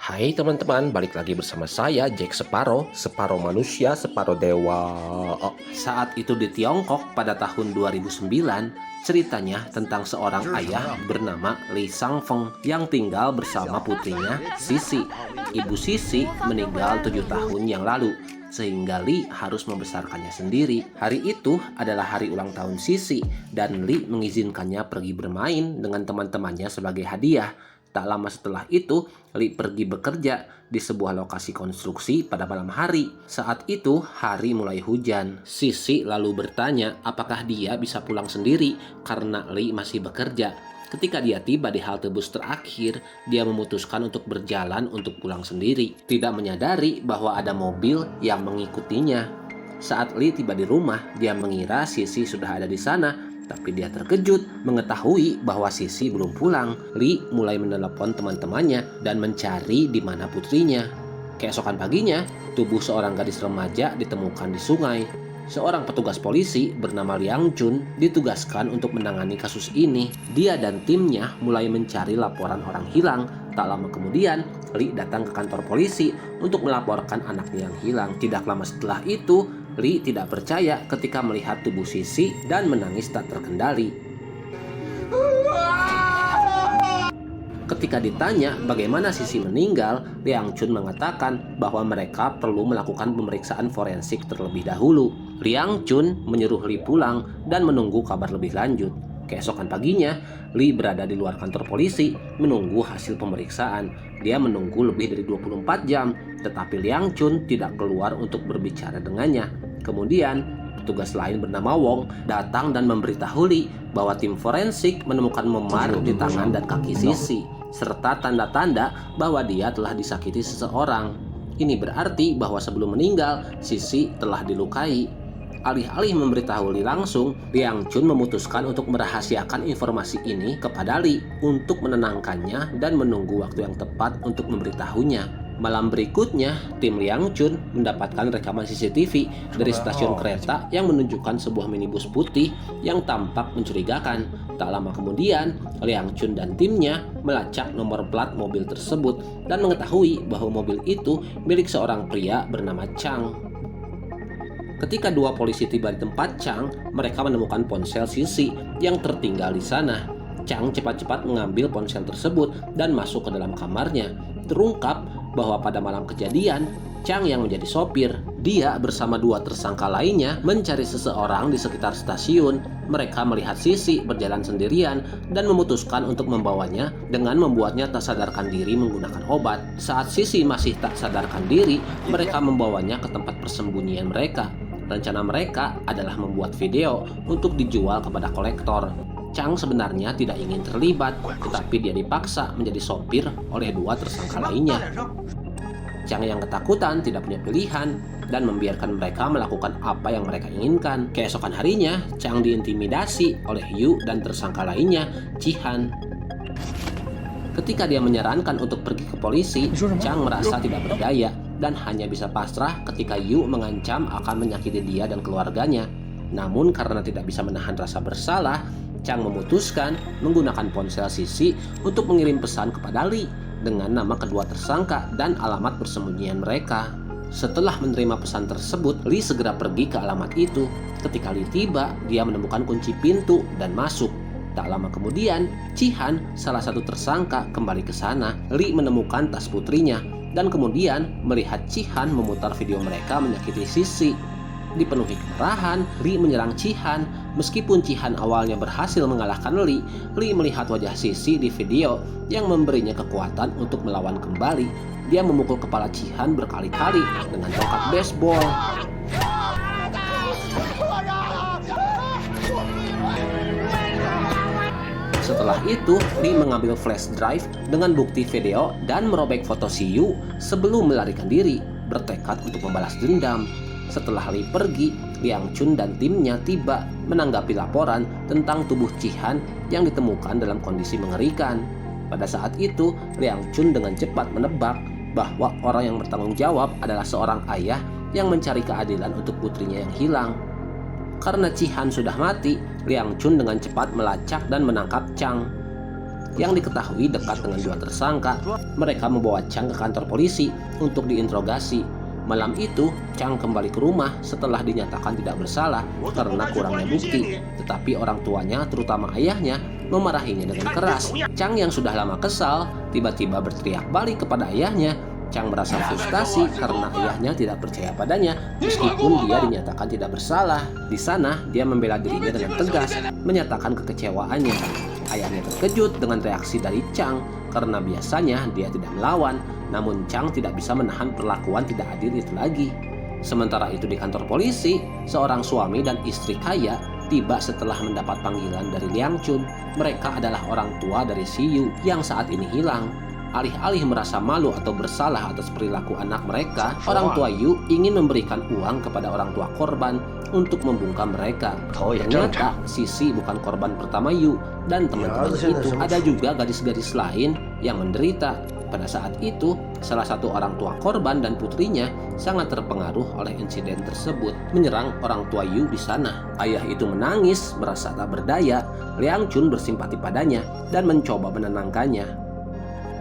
Hai teman-teman, balik lagi bersama saya Jack Sparrow, separuh manusia, separuh dewa. Saat itu di Tiongkok pada tahun 2009, ceritanya tentang seorang ayah bernama Li Shangfeng yang tinggal bersama putrinya Sisi. Ibu Sisi meninggal 7 tahun yang lalu, sehingga Li harus membesarkannya sendiri. Hari itu adalah hari ulang tahun Sisi, dan Li mengizinkannya pergi bermain dengan teman-temannya sebagai hadiah. Tak lama setelah itu, Li pergi bekerja di sebuah lokasi konstruksi pada malam hari. Saat itu, hari mulai hujan. Sisi lalu bertanya apakah dia bisa pulang sendiri karena Li masih bekerja. Ketika dia tiba di halte bus terakhir, dia memutuskan untuk berjalan untuk pulang sendiri, tidak menyadari bahwa ada mobil yang mengikutinya. Saat Li tiba di rumah, dia mengira Sisi sudah ada di sana. Tapi dia terkejut mengetahui bahwa Sisi belum pulang. Li mulai menelepon teman-temannya dan mencari di mana putrinya. Keesokan paginya, tubuh seorang gadis remaja ditemukan di sungai. Seorang petugas polisi bernama Liang Chun ditugaskan untuk menangani kasus ini. Dia dan timnya mulai mencari laporan orang hilang. Tak lama kemudian, Li datang ke kantor polisi untuk melaporkan anaknya yang hilang. Tidak lama setelah itu, Li tidak percaya ketika melihat tubuh Sisi dan menangis tak terkendali. Ketika ditanya bagaimana Sisi meninggal, Liang Chun mengatakan bahwa mereka perlu melakukan pemeriksaan forensik terlebih dahulu. Liang Chun menyuruh Li pulang dan menunggu kabar lebih lanjut. Keesokan paginya, Li berada di luar kantor polisi menunggu hasil pemeriksaan. Dia menunggu lebih dari 24 jam, tetapi Liang Chun tidak keluar untuk berbicara dengannya. Kemudian, petugas lain bernama Wong datang dan memberitahu Li bahwa tim forensik menemukan memar di tangan dan kaki Sisi, serta tanda-tanda bahwa dia telah disakiti seseorang. Ini berarti bahwa sebelum meninggal, Sisi telah dilukai. Alih-alih memberitahu Li langsung, Liang Chun memutuskan untuk merahasiakan informasi ini kepada Li untuk menenangkannya dan menunggu waktu yang tepat untuk memberitahunya. Malam berikutnya, tim Liang Chun mendapatkan rekaman CCTV dari stasiun kereta yang menunjukkan sebuah minibus putih yang tampak mencurigakan. Tak lama kemudian, Liang Chun dan timnya melacak nomor plat mobil tersebut dan mengetahui bahwa mobil itu milik seorang pria bernama Chang. Ketika dua polisi tiba di tempat Chang, mereka menemukan ponsel Sisi yang tertinggal di sana. Chang cepat-cepat mengambil ponsel tersebut dan masuk ke dalam kamarnya. Terungkap bahwa pada malam kejadian, Chang yang menjadi sopir, dia bersama dua tersangka lainnya mencari seseorang di sekitar stasiun. Mereka melihat Sisi berjalan sendirian dan memutuskan untuk membawanya dengan membuatnya tak sadarkan diri menggunakan obat. Saat Sisi masih tak sadarkan diri, mereka membawanya ke tempat persembunyian mereka. Rencana mereka adalah membuat video untuk dijual kepada kolektor. Chang sebenarnya tidak ingin terlibat, tetapi dia dipaksa menjadi sopir oleh dua tersangka lainnya. Chang yang ketakutan tidak punya pilihan dan membiarkan mereka melakukan apa yang mereka inginkan. Keesokan harinya, Chang diintimidasi oleh Yu dan tersangka lainnya, Jihan. Ketika dia menyarankan untuk pergi ke polisi, Chang merasa tidak berdaya dan hanya bisa pasrah ketika Yu mengancam akan menyakiti dia dan keluarganya. Namun karena tidak bisa menahan rasa bersalah, Chang memutuskan menggunakan ponsel Sisi untuk mengirim pesan kepada Li dengan nama kedua tersangka dan alamat persembunyian mereka. Setelah menerima pesan tersebut, Li segera pergi ke alamat itu. Ketika Li tiba, dia menemukan kunci pintu dan masuk. Tak lama kemudian, Jihan, salah satu tersangka, kembali ke sana. Li menemukan tas putrinya dan kemudian melihat Jihan memutar video mereka menyakiti Sisi. Dipenuhi kemarahan, Li menyerang Jihan. Meskipun Jihan awalnya berhasil mengalahkan Li melihat wajah Sisi di video yang memberinya kekuatan untuk melawan kembali. Dia memukul kepala Jihan berkali-kali dengan tongkat baseball. Setelah itu, Li mengambil flash drive dengan bukti video dan merobek foto si Yu sebelum melarikan diri, bertekad untuk membalas dendam. Setelah Li pergi, Liang Chun dan timnya tiba menanggapi laporan tentang tubuh Jihan yang ditemukan dalam kondisi mengerikan. Pada saat itu, Liang Chun dengan cepat menebak bahwa orang yang bertanggung jawab adalah seorang ayah yang mencari keadilan untuk putrinya yang hilang. Karena Jihan sudah mati, Liang Chun dengan cepat melacak dan menangkap Chang. yang diketahui dekat dengan dua tersangka. Mereka membawa Chang ke kantor polisi untuk diinterogasi. Malam itu, Chang kembali ke rumah setelah dinyatakan tidak bersalah karena kurangnya bukti. Tetapi orang tuanya, terutama ayahnya, memarahinya dengan keras. Chang yang sudah lama kesal, tiba-tiba berteriak balik kepada ayahnya. Chang merasa frustasi karena ayahnya tidak percaya padanya meskipun dia dinyatakan tidak bersalah. Di sana, dia membela dirinya dengan tegas, menyatakan kekecewaannya. Ayahnya terkejut dengan reaksi dari Chang karena biasanya dia tidak melawan, namun Chang tidak bisa menahan perlakuan tidak adil itu lagi. Sementara itu di kantor polisi, seorang suami dan istri kaya tiba setelah mendapat panggilan dari Liang Chun. Mereka adalah orang tua dari Si Yu yang saat ini hilang. Alih-alih merasa malu atau bersalah atas perilaku anak mereka, orang tua Yu ingin memberikan uang kepada orang tua korban untuk membungkam mereka. Ternyata Sisi bukan korban pertama Yu, dan teman-teman itu ada juga gadis-gadis lain yang menderita. Pada saat itu, salah satu orang tua korban dan putrinya sangat terpengaruh oleh insiden tersebut, menyerang orang tua Yu di sana. Ayah itu menangis, merasa tak berdaya. Liang Chun bersimpati padanya dan mencoba menenangkannya.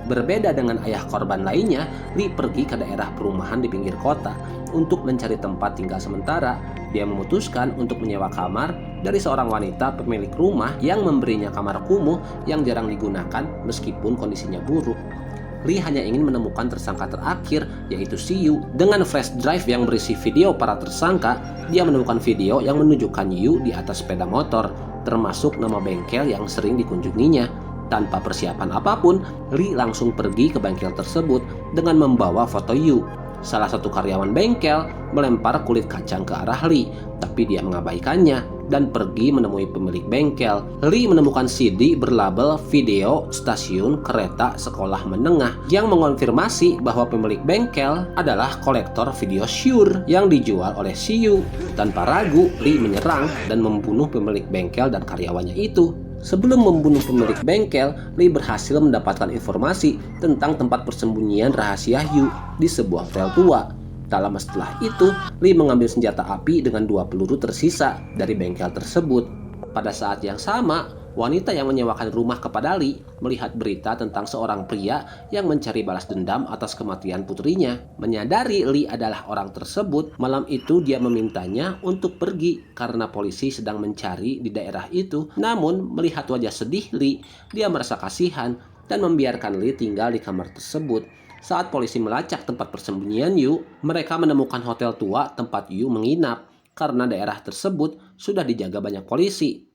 Berbeda dengan ayah korban lainnya, Li pergi ke daerah perumahan di pinggir kota untuk mencari tempat tinggal sementara. Dia memutuskan untuk menyewa kamar dari seorang wanita pemilik rumah yang memberinya kamar kumuh yang jarang digunakan meskipun kondisinya buruk. Li hanya ingin menemukan tersangka terakhir, yaitu Si Yu. Dengan flash drive yang berisi video para tersangka, dia menemukan video yang menunjukkan Yu di atas sepeda motor, termasuk nama bengkel yang sering dikunjunginya. Tanpa persiapan apapun, Li langsung pergi ke bengkel tersebut dengan membawa foto Yu. Salah satu karyawan bengkel melempar kulit kacang ke arah Li, tapi dia mengabaikannya dan pergi menemui pemilik bengkel. Li menemukan CD berlabel video stasiun kereta sekolah menengah yang mengonfirmasi bahwa pemilik bengkel adalah kolektor video Shure yang dijual oleh Si Yu. Tanpa ragu, Li menyerang dan membunuh pemilik bengkel dan karyawannya itu. Sebelum membunuh pemilik bengkel, Li berhasil mendapatkan informasi tentang tempat persembunyian rahasia Yu di sebuah hotel tua. Tak lama setelah itu, Li mengambil senjata api dengan 2 peluru tersisa dari bengkel tersebut. Pada saat yang sama, wanita yang menyewakan rumah kepada Li melihat berita tentang seorang pria yang mencari balas dendam atas kematian putrinya. Menyadari Li adalah orang tersebut, malam itu dia memintanya untuk pergi karena polisi sedang mencari di daerah itu. Namun, melihat wajah sedih Li, dia merasa kasihan dan membiarkan Li tinggal di kamar tersebut. Saat polisi melacak tempat persembunyian Yu, mereka menemukan hotel tua tempat Yu menginap karena daerah tersebut sudah dijaga banyak polisi.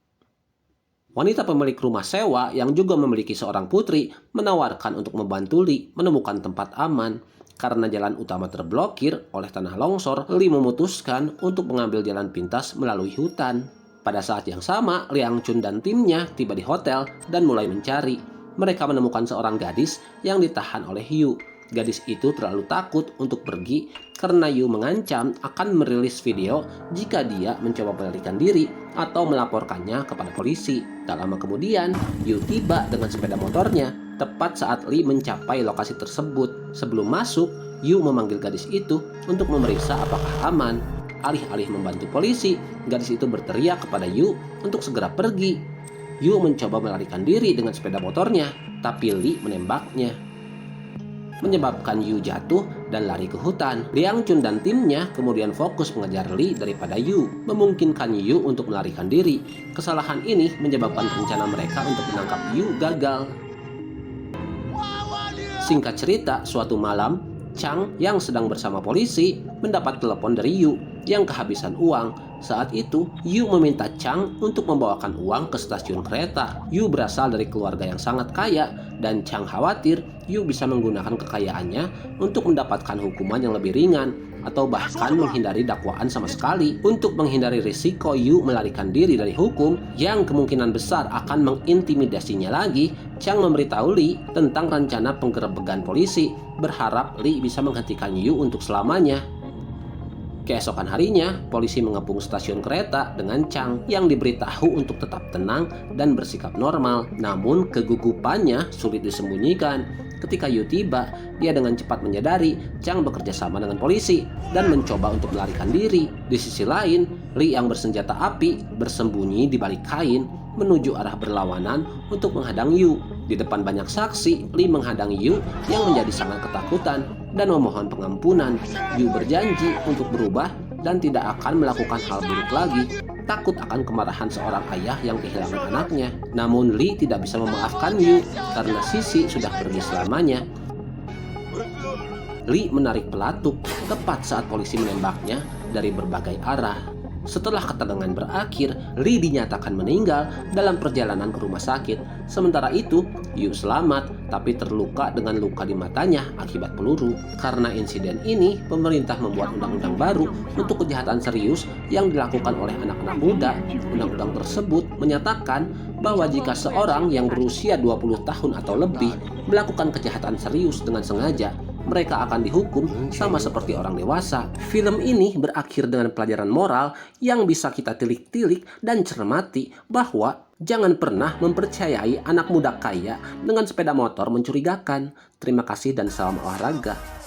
Wanita pemilik rumah sewa yang juga memiliki seorang putri menawarkan untuk membantu Li menemukan tempat aman. Karena jalan utama terblokir oleh tanah longsor, Li memutuskan untuk mengambil jalan pintas melalui hutan. Pada saat yang sama, Liang Chun dan timnya tiba di hotel dan mulai mencari. Mereka menemukan seorang gadis yang ditahan oleh Yu. Gadis itu terlalu takut untuk pergi karena Yu mengancam akan merilis video jika dia mencoba melarikan diri atau melaporkannya kepada polisi. Tak lama kemudian, Yu tiba dengan sepeda motornya tepat saat Li mencapai lokasi tersebut. Sebelum masuk, Yu memanggil gadis itu untuk memeriksa apakah aman. Alih-alih membantu polisi, gadis itu berteriak kepada Yu untuk segera pergi. Yu mencoba melarikan diri dengan sepeda motornya, tapi Li menembaknya, menyebabkan Yu jatuh dan lari ke hutan. Liang Chun dan timnya kemudian fokus mengejar Li daripada Yu, memungkinkan Yu untuk melarikan diri. Kesalahan ini menyebabkan rencana mereka untuk menangkap Yu gagal. Singkat cerita, suatu malam, Chang yang sedang bersama polisi mendapat telepon dari Yu yang kehabisan uang. Saat itu, Yu meminta Chang untuk membawakan uang ke stasiun kereta. Yu berasal dari keluarga yang sangat kaya, dan Chang khawatir Yu bisa menggunakan kekayaannya untuk mendapatkan hukuman yang lebih ringan, atau bahkan menghindari dakwaan sama sekali. Untuk menghindari risiko Yu melarikan diri dari hukum yang kemungkinan besar akan mengintimidasinya lagi, Chang memberitahu Li tentang rencana penggerebekan polisi, berharap Li bisa menghentikan Yu untuk selamanya. Keesokan harinya, polisi mengepung stasiun kereta dengan Chang yang diberitahu untuk tetap tenang dan bersikap normal. Namun kegugupannya sulit disembunyikan. Ketika Yu tiba, dia dengan cepat menyadari Chang bekerja sama dengan polisi dan mencoba untuk melarikan diri. Di sisi lain, Li yang bersenjata api bersembunyi di balik kain menuju arah berlawanan untuk menghadang Yu. Di depan banyak saksi, Lee menghadang Yu yang menjadi sangat ketakutan dan memohon pengampunan. Yu berjanji untuk berubah dan tidak akan melakukan hal buruk lagi, takut akan kemarahan seorang ayah yang kehilangan anaknya. Namun Lee tidak bisa memaafkan Yu karena Sisi sudah pergi selamanya. Lee menarik pelatuk tepat saat polisi menembaknya dari berbagai arah. Setelah ketegangan berakhir, Lee dinyatakan meninggal dalam perjalanan ke rumah sakit. Sementara itu, Yu selamat tapi terluka dengan luka di matanya akibat peluru. Karena insiden ini, pemerintah membuat undang-undang baru untuk kejahatan serius yang dilakukan oleh anak-anak muda. Undang-undang tersebut menyatakan bahwa jika seorang yang berusia 20 tahun atau lebih melakukan kejahatan serius dengan sengaja, mereka akan dihukum sama seperti orang dewasa. Film ini berakhir dengan pelajaran moral yang bisa kita tilik-tilik dan cermati bahwa jangan pernah mempercayai anak muda kaya dengan sepeda motor mencurigakan. Terima kasih dan salam olahraga.